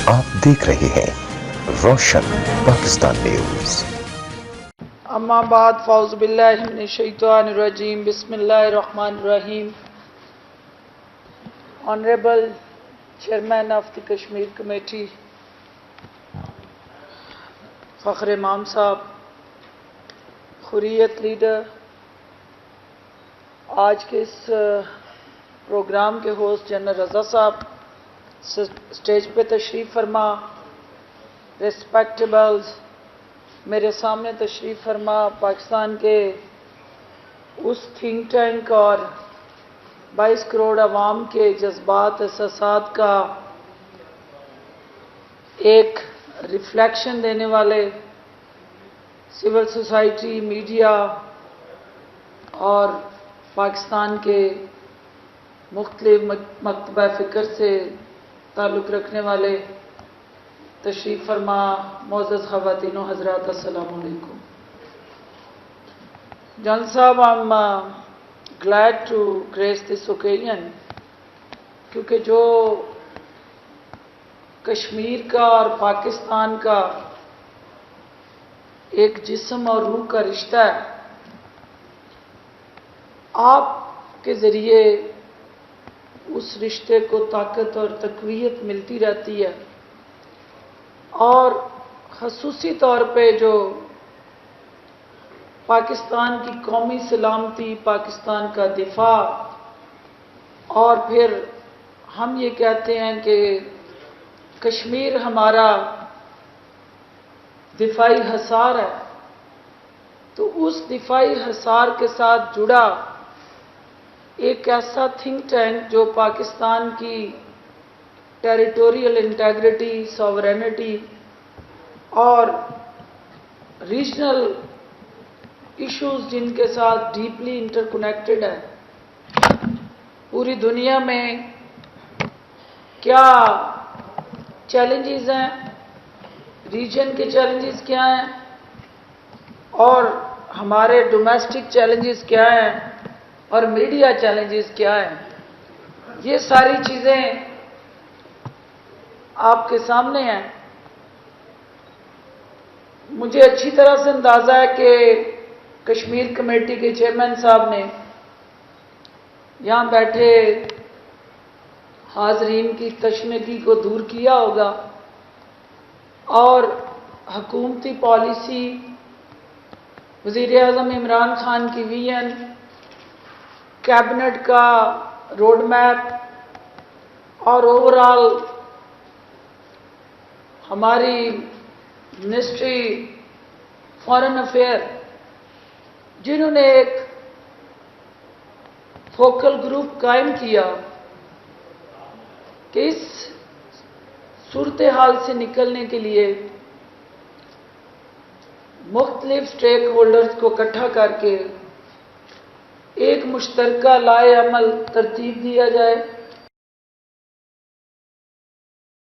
आप देख रहे हैं रोशन पाकिस्तान न्यूज। अम्मा बाद फ़ौज़ु बिल्लाहि मिनश शैतानिर रजीम बिस्मिल्लाहिर रहमानिर रहीम। Honorable Chairman of the Kashmir Committee फ़ख्र इमाम साहब, हुर्रियत लीडर, आज के इस प्रोग्राम के होस्ट जनरल रज़ा साहब, स्टेज पे तशरीफ़ फरमा, रिस्पेक्टेबल्स, मेरे सामने तशरीफ़ फरमा पाकिस्तान के उस थिंक टैंक और 22 करोड़ अवाम के जज्बात एहसासात का एक रिफ्लेक्शन देने वाले सिविल सोसाइटी, मीडिया और पाकिस्तान के मुख्तलिफ मकतबा फ़िक्र से ताल्लुक़ रखने वाले तशरीफ़ फरमा मोअज़्ज़ज़ ख़वातीन व हज़रात, अस्सलामु अलैकुम। John साहब, I'm glad to grace this occasion क्योंकि जो कश्मीर का और पाकिस्तान का एक जिस्म और रूह का रिश्ता है, आपके ज़रिए उस रिश्ते को ताकत और तक़वियत मिलती रहती है और ख़ुसूसी तौर पे जो पाकिस्तान की कौमी सलामती, पाकिस्तान का दिफा, और फिर हम ये कहते हैं कि कश्मीर हमारा दिफाई हसार है, तो उस दिफाई हसार के साथ जुड़ा एक ऐसा थिंक टैंक जो पाकिस्तान की टेरिटोरियल इंटेग्रिटी, सॉवरेनिटी और रीजनल इश्यूज जिनके साथ डीपली इंटरकनेक्टेड है, पूरी दुनिया में क्या चैलेंजेस हैं, रीजन के चैलेंजेस क्या हैं और हमारे डोमेस्टिक चैलेंजेस क्या हैं और मीडिया चैलेंजेस क्या हैं, ये सारी चीज़ें आपके सामने हैं। मुझे अच्छी तरह से अंदाज़ा है कि कश्मीर कमेटी के चेयरमैन साहब ने यहाँ बैठे हाज़रीन की तशनीकी को दूर किया होगा और हुकूमती पॉलिसी, वज़ीर-ए-आज़म इमरान खान की विजन, कैबिनेट का रोड मैप और ओवरऑल हमारी मिनिस्ट्री फॉरेन अफेयर, जिन्होंने एक फोकल ग्रुप कायम किया कि इस सूरत हाल से निकलने के लिए मुख्तलिफ स्टेक होल्डर्स को इकट्ठा करके एक मुश्तरका लाए अमल तरतीब दिया जाए